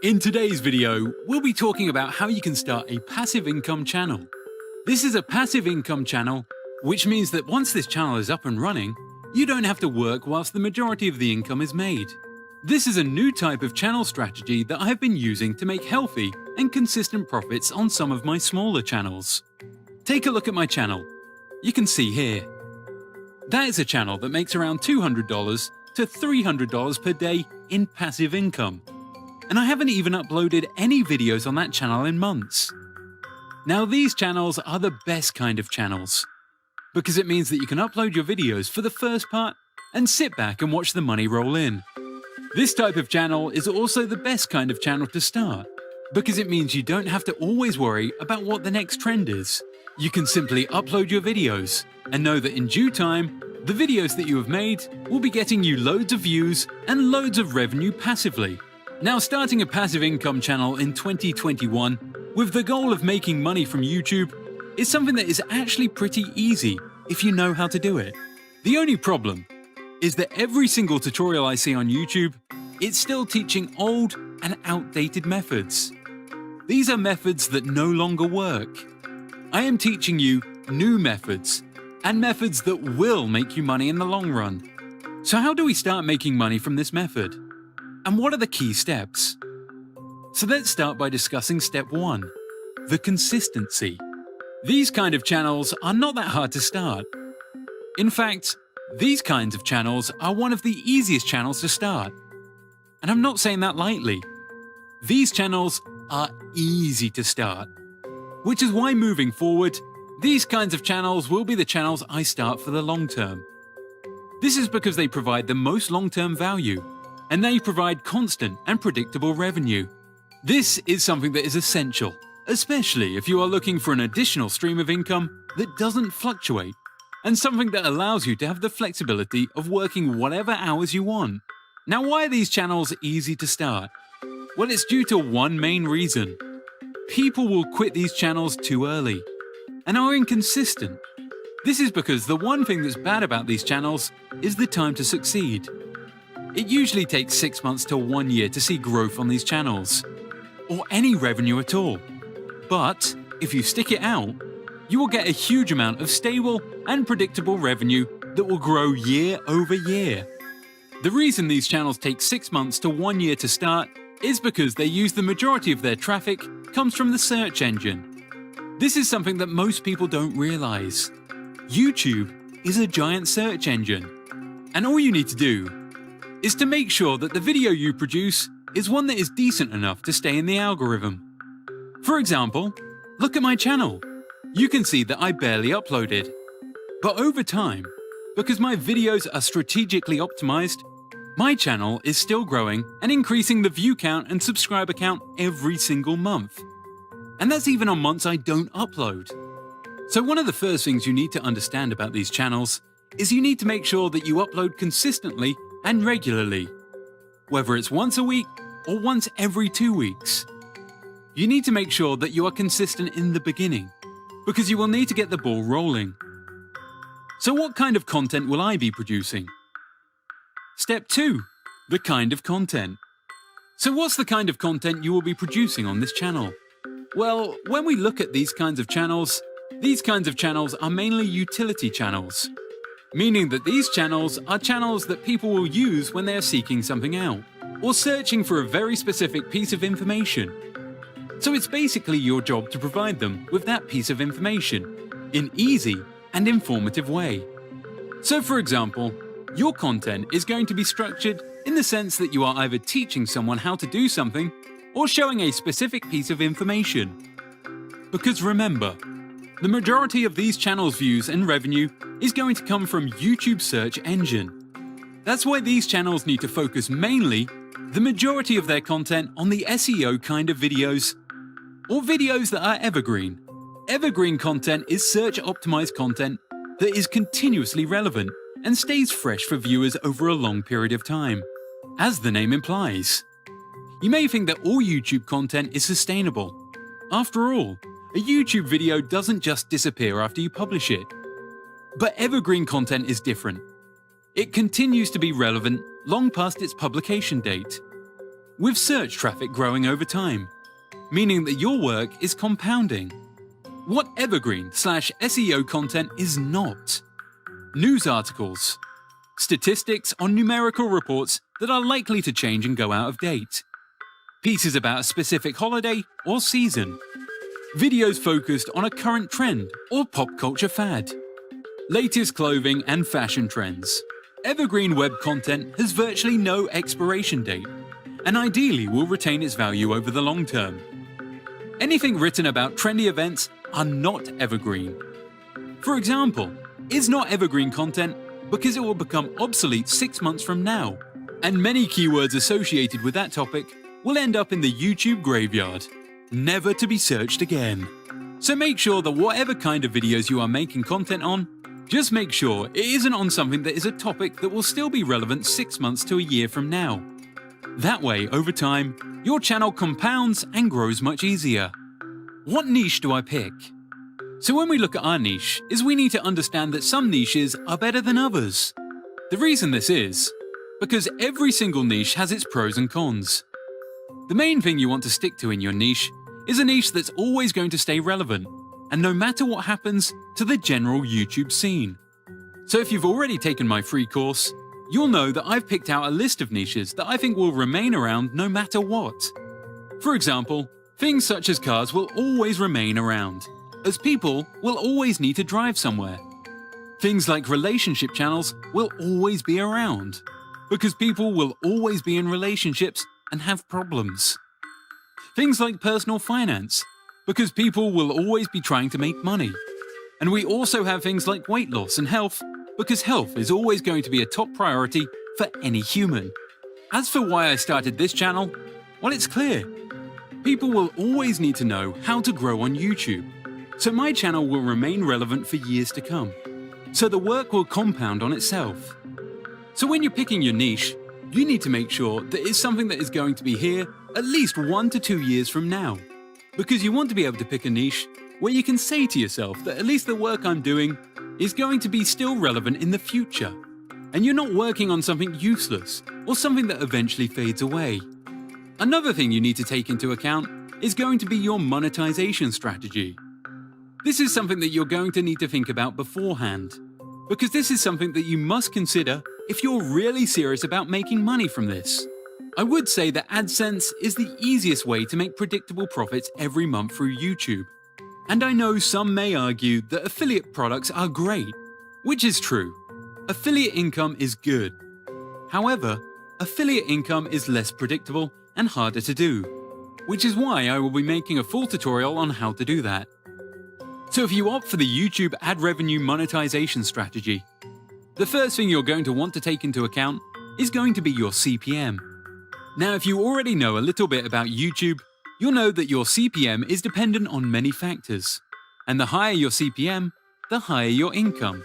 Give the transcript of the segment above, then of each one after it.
In today's video, we'll be talking about how you can start a passive income channel. This is a passive income channel, which means that once this channel is up and running, you don't have to work whilst the majority of the income is made. This is a new type of channel strategy that I have been using to make healthy and consistent profits on some of my smaller channels. Take a look at my channel. You can see here. That is a channel that makes around $200 to $300 per day in passive income. And I haven't even uploaded any videos on that channel in months. Now these channels are the best kind of channels, because it means that you can upload your videos for the first part and sit back and watch the money roll in. This type of channel is also the best kind of channel to start, because it means you don't have to always worry about what the next trend is. You can simply upload your videos and know that in due time, the videos that you have made will be getting you loads of views and loads of revenue passively. Now, starting a passive income channel in 2021 with the goal of making money from YouTube is something that is actually pretty easy if you know how to do it. The only problem is that every single tutorial I see on YouTube, it's still teaching old and outdated methods. These are methods that no longer work. I am teaching you new methods and methods that will make you money in the long run. So how do we start making money from this method? And what are the key steps? So let's start by discussing step 1, the consistency. These kind of channels are not that hard to start. In fact, these kinds of channels are one of the easiest channels to start. And I'm not saying that lightly. These channels are easy to start, which is why moving forward, these kinds of channels will be the channels I start for the long term. This is because they provide the most long-term value, and they provide constant and predictable revenue. This is something that is essential, especially if you are looking for an additional stream of income that doesn't fluctuate, and something that allows you to have the flexibility of working whatever hours you want. Now, why are these channels easy to start? Well, it's due to one main reason. People will quit these channels too early and are inconsistent. This is because the one thing that's bad about these channels is the time to succeed. It usually takes 6 months to 1 year to see growth on these channels, or any revenue at all. But if you stick it out, you will get a huge amount of stable and predictable revenue that will grow year over year. The reason these channels take 6 months to 1 year to start is because they use the majority of their traffic comes from the search engine. This is something that most people don't realize. YouTube is a giant search engine, and all you need to do is to make sure that the video you produce is one that is decent enough to stay in the algorithm. For example, look at my channel. You can see that I barely uploaded. But over time, because my videos are strategically optimized, my channel is still growing and increasing the view count and subscriber count every single month. And that's even on months I don't upload. So one of the first things you need to understand about these channels is you need to make sure that you upload consistently and regularly, whether it's once a week or once every 2 weeks. You need to make sure that you are consistent in the beginning, because you will need to get the ball rolling. So what kind of content will I be producing? Step 2, the kind of content. So what's the kind of content you will be producing on this channel? Well, when we look at these kinds of channels are mainly utility channels, meaning that these channels are channels that people will use when they are seeking something out, or searching for a very specific piece of information. So it's basically your job to provide them with that piece of information in easy and informative way. So for example, your content is going to be structured in the sense that you are either teaching someone how to do something or showing a specific piece of information. Because remember, the majority of these channels' views and revenue is going to come from YouTube's search engine. That's why these channels need to focus mainly the majority of their content on the SEO kind of videos, or videos that are evergreen. Evergreen content is search-optimized content that is continuously relevant and stays fresh for viewers over a long period of time, as the name implies. You may think that all YouTube content is sustainable. After all, a YouTube video doesn't just disappear after you publish it. But evergreen content is different. It continues to be relevant long past its publication date. with search traffic growing over time, meaning that your work is compounding. What evergreen/SEO content is not? News articles, statistics on numerical reports that are likely to change and go out of date, pieces about a specific holiday or season, videos focused on a current trend or pop culture fad, latest clothing and fashion trends. Evergreen web content has virtually no expiration date and ideally will retain its value over the long term. Anything written about trendy events are not evergreen. For example, is not evergreen content because it will become obsolete 6 months from now, and many keywords associated with that topic will end up in the YouTube graveyard, never to be searched again. So make sure that whatever kind of videos you are making content on, just make sure it isn't on something that is a topic that will still be relevant 6 months to a year from now. That way, over time, your channel compounds and grows much easier. What niche do I pick? So when we look at our niche, is we need to understand that some niches are better than others. The reason this is because every single niche has its pros and cons. The main thing you want to stick to in your niche is a niche that's always going to stay relevant, and no matter what happens to the general YouTube scene. So if you've already taken my free course, you'll know that I've picked out a list of niches that I think will remain around no matter what. For example, things such as cars will always remain around, as people will always need to drive somewhere. Things like relationship channels will always be around, because people will always be in relationships and have problems. Things like personal finance, because people will always be trying to make money. And we also have things like weight loss and health, because health is always going to be a top priority for any human. As for why I started this channel, well, it's clear. People will always need to know how to grow on YouTube, so my channel will remain relevant for years to come. So the work will compound on itself. So when you're picking your niche, you need to make sure that it's something that is going to be here at least 1 to 2 years from now. Because you want to be able to pick a niche where you can say to yourself that at least the work I'm doing is going to be still relevant in the future. And you're not working on something useless or something that eventually fades away. Another thing you need to take into account is going to be your monetization strategy. This is something that you're going to need to think about beforehand, because this is something that you must consider if you're really serious about making money from this. I would say that AdSense is the easiest way to make predictable profits every month through YouTube. And I know some may argue that affiliate products are great, which is true. Affiliate income is good. However, affiliate income is less predictable and harder to do, which is why I will be making a full tutorial on how to do that. So if you opt for the YouTube ad revenue monetization strategy, the first thing you're going to want to take into account is going to be your CPM. Now, if you already know a little bit about YouTube, you'll know that your CPM is dependent on many factors. And the higher your CPM, the higher your income.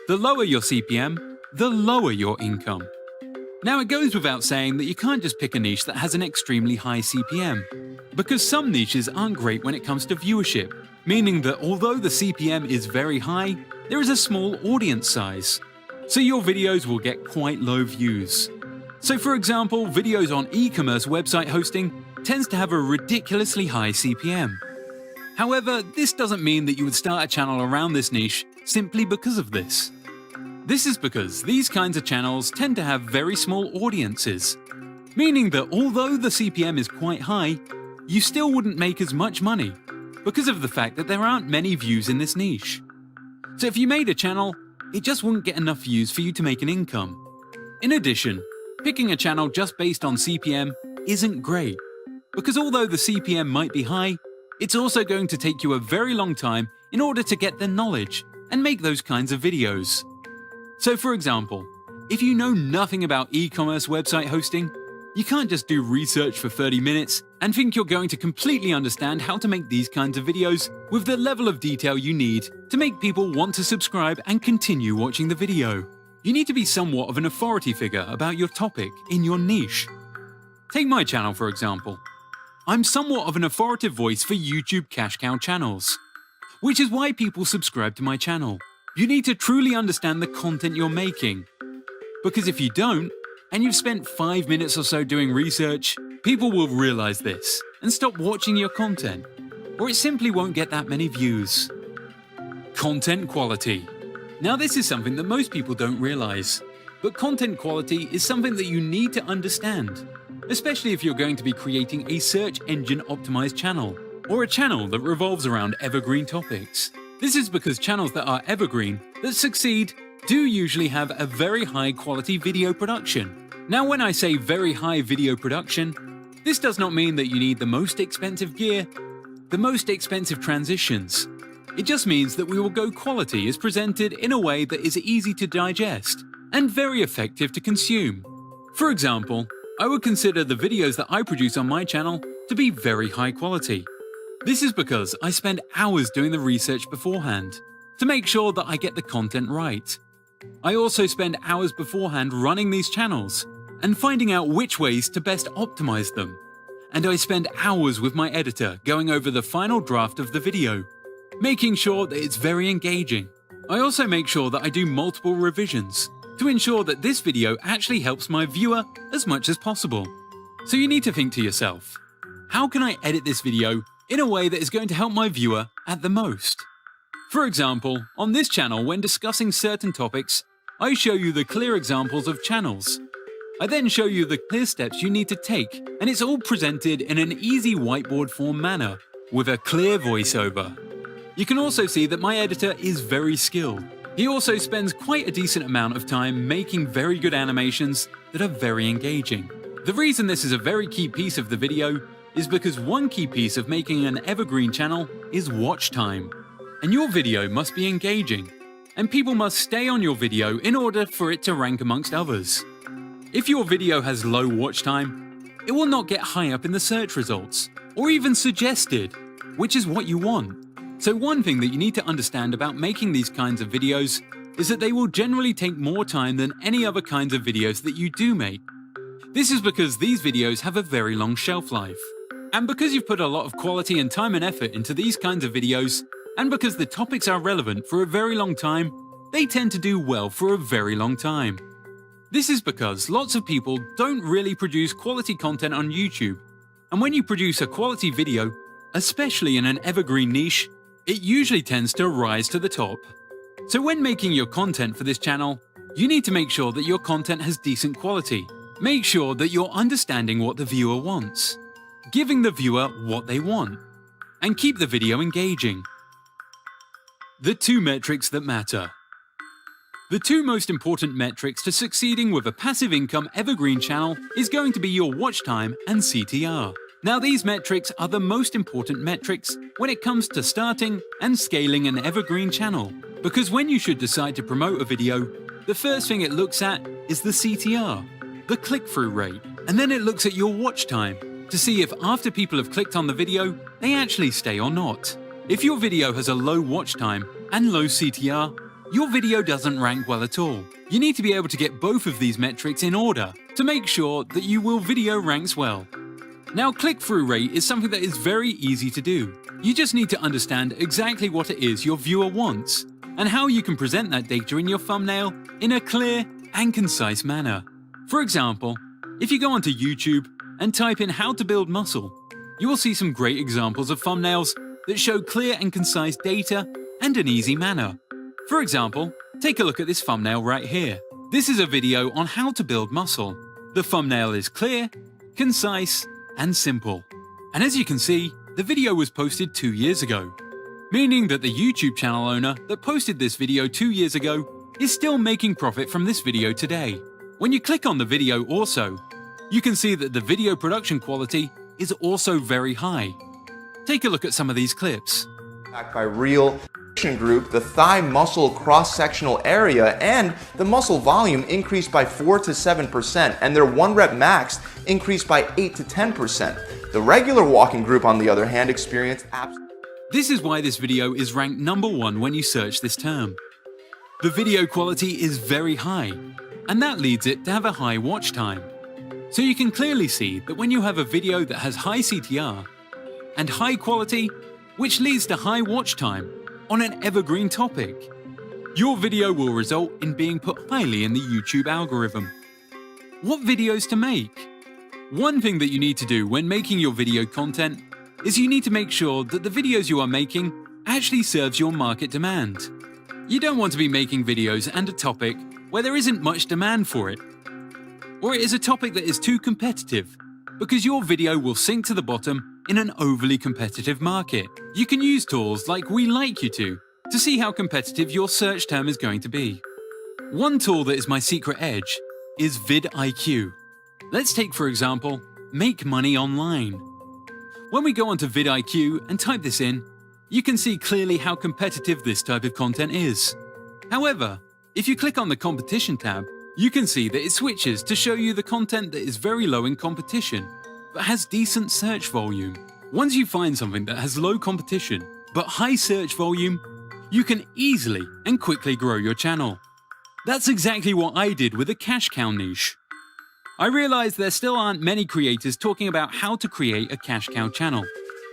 The lower your CPM, the lower your income. Now, it goes without saying that you can't just pick a niche that has an extremely high CPM, because some niches aren't great when it comes to viewership, meaning that although the CPM is very high, there is a small audience size. So your videos will get quite low views. So for example, videos on e-commerce website hosting tends to have a ridiculously high CPM. However, this doesn't mean that you would start a channel around this niche simply because of this. This is because these kinds of channels tend to have very small audiences, meaning that although the CPM is quite high, you still wouldn't make as much money because of the fact that there aren't many views in this niche. So if you made a channel, it just wouldn't get enough views for you to make an income. In addition, picking a channel just based on CPM isn't great, because although the CPM might be high, it's also going to take you a very long time in order to get the knowledge and make those kinds of videos. So for example, if you know nothing about e-commerce website hosting, you can't just do research for 30 minutes and think you're going to completely understand how to make these kinds of videos with the level of detail you need to make people want to subscribe and continue watching the video. You need to be somewhat of an authority figure about your topic in your niche. Take my channel for example. I'm somewhat of an authoritative voice for YouTube cash cow channels, which is why people subscribe to my channel. You need to truly understand the content you're making, because if you don't, and you've spent 5 minutes or so doing research, people will realize this and stop watching your content, or it simply won't get that many views. Content quality. Now this is something that most people don't realize, but content quality is something that you need to understand, especially if you're going to be creating a search engine optimized channel, or a channel that revolves around evergreen topics. This is because channels that are evergreen, that succeed, do usually have a very high quality video production. Now when I say very high video production, this does not mean that you need the most expensive gear, the most expensive transitions. It just means that we will go quality is presented in a way that is easy to digest and very effective to consume. For example, I would consider the videos that I produce on my channel to be very high quality. This is because I spend hours doing the research beforehand to make sure that I get the content right. I also spend hours beforehand running these channels and finding out which ways to best optimize them. And I spend hours with my editor going over the final draft of the video, making sure that it's very engaging. I also make sure that I do multiple revisions to ensure that this video actually helps my viewer as much as possible. So you need to think to yourself, how can I edit this video in a way that is going to help my viewer at the most? For example, on this channel, when discussing certain topics, I show you the clear examples of channels. I then show you the clear steps you need to take, and it's all presented in an easy whiteboard form manner with a clear voiceover. You can also see that my editor is very skilled. He also spends quite a decent amount of time making very good animations that are very engaging. The reason this is a very key piece of the video is because one key piece of making an evergreen channel is watch time. And your video must be engaging, and people must stay on your video in order for it to rank amongst others. If your video has low watch time, it will not get high up in the search results, or even suggested, which is what you want. So one thing that you need to understand about making these kinds of videos is that they will generally take more time than any other kinds of videos that you do make. This is because these videos have a very long shelf life. And because you've put a lot of quality and time and effort into these kinds of videos, and because the topics are relevant for a very long time, they tend to do well for a very long time. This is because lots of people don't really produce quality content on YouTube, and when you produce a quality video, especially in an evergreen niche, it usually tends to rise to the top. So when making your content for this channel, you need to make sure that your content has decent quality. Make sure that you're understanding what the viewer wants, giving the viewer what they want, and keep the video engaging. The two metrics that matter. The two most important metrics to succeeding with a passive income evergreen channel is going to be your watch time and CTR. Now these metrics are the most important metrics when it comes to starting and scaling an evergreen channel, because when you should decide to promote a video, the first thing it looks at is the CTR, the click-through rate, and then it looks at your watch time to see if after people have clicked on the video, they actually stay or not. If your video has a low watch time and low CTR, your video doesn't rank well at all. You need to be able to get both of these metrics in order to make sure that your video ranks well. Now, click-through rate is something that is very easy to do. You just need to understand exactly what it is your viewer wants and how you can present that data in your thumbnail in a clear and concise manner. For example, if you go onto YouTube and type in how to build muscle, you will see some great examples of thumbnails that show clear and concise data and an easy manner. For example, take a look at this thumbnail right here. This is a video on how to build muscle. The thumbnail is clear, concise, and simple. And as you can see, the video was posted 2 years ago, meaning that the YouTube channel owner that posted this video 2 years ago is still making profit from this video today. When you click on the video also, you can see that the video production quality is also very high. Take a look at some of these clips. Backed by real group, the thigh muscle cross-sectional area and the muscle volume increased by 4 to 7%, and their 1 rep max increased by 8 to 10%. The regular walking group, on the other hand, experienced This is why this video is ranked #1 when you search this term. The video quality is very high, and that leads it to have a high watch time. So you can clearly see that when you have a video that has high CTR and high quality, which leads to high watch time on an evergreen topic, your video will result in being put highly in the YouTube algorithm. What videos to make? One thing that you need to do when making your video content is you need to make sure that the videos you are making actually serves your market demand. You don't want to be making videos and a topic where there isn't much demand for it, or it is a topic that is too competitive, because your video will sink to the bottom in an overly competitive market. You can use tools like We Like You to see how competitive your search term is going to be. One tool that is my secret edge is vidIQ. Let's take, for example, Make Money Online. When we go onto vidIQ and type this in, you can see clearly how competitive this type of content is. However, if you click on the Competition tab, you can see that it switches to show you the content that is very low in competition, but has decent search volume. Once you find something that has low competition, but high search volume, you can easily and quickly grow your channel. That's exactly what I did with the cash cow niche. I realized there still aren't many creators talking about how to create a cash cow channel.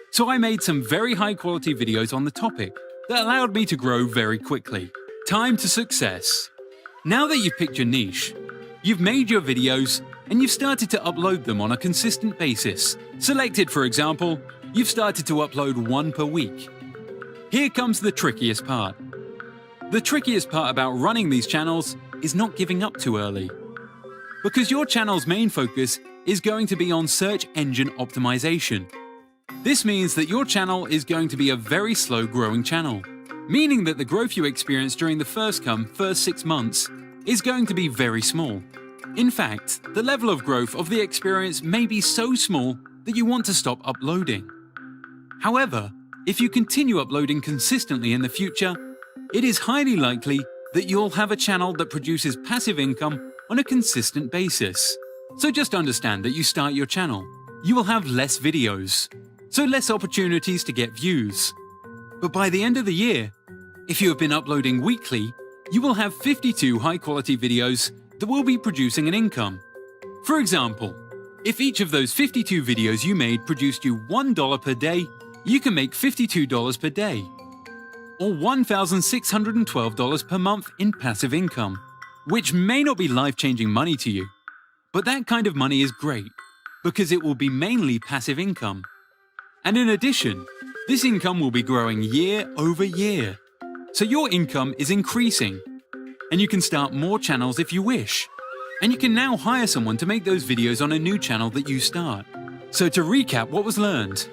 So I made some very high quality videos on the topic that allowed me to grow very quickly. Time to success. Now that you've picked your niche, you've made your videos and you've started to upload them on a consistent basis. Selected, for example, you've started to upload one per week. Here comes the trickiest part. The trickiest part about running these channels is not giving up too early. Because your channel's main focus is going to be on search engine optimization. This means that your channel is going to be a very slow growing channel, meaning that the growth you experience during the first 6 months is going to be very small. In fact, the level of growth of the experience may be so small that you want to stop uploading. However, if you continue uploading consistently in the future, it is highly likely that you'll have a channel that produces passive income on a consistent basis. So just understand that you start your channel, you will have less videos, so less opportunities to get views. But by the end of the year, if you have been uploading weekly, you will have 52 high-quality videos that will be producing an income. For example, if each of those 52 videos you made produced you $1 per day, you can make $52 per day, or $1,612 per month in passive income, which may not be life-changing money to you, but that kind of money is great because it will be mainly passive income. And in addition, this income will be growing year over year. So your income is increasing, and you can start more channels if you wish. And you can now hire someone to make those videos on a new channel that you start. So to recap what was learned: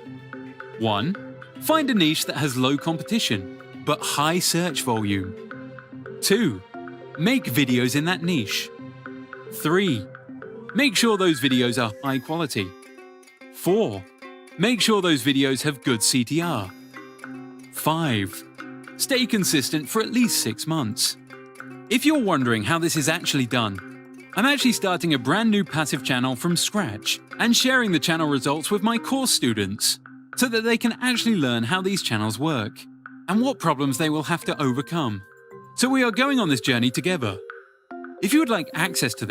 1. Find a niche that has low competition, but high search volume. 2. Make videos in that niche. 3. Make sure those videos are high quality. 4. Make sure those videos have good CTR. 5. Stay consistent for at least 6 months. If you're wondering how this is actually done, I'm actually starting a brand new passive channel from scratch and sharing the channel results with my course students so that they can actually learn how these channels work and what problems they will have to overcome. So we are going on this journey together. If you would like access to this,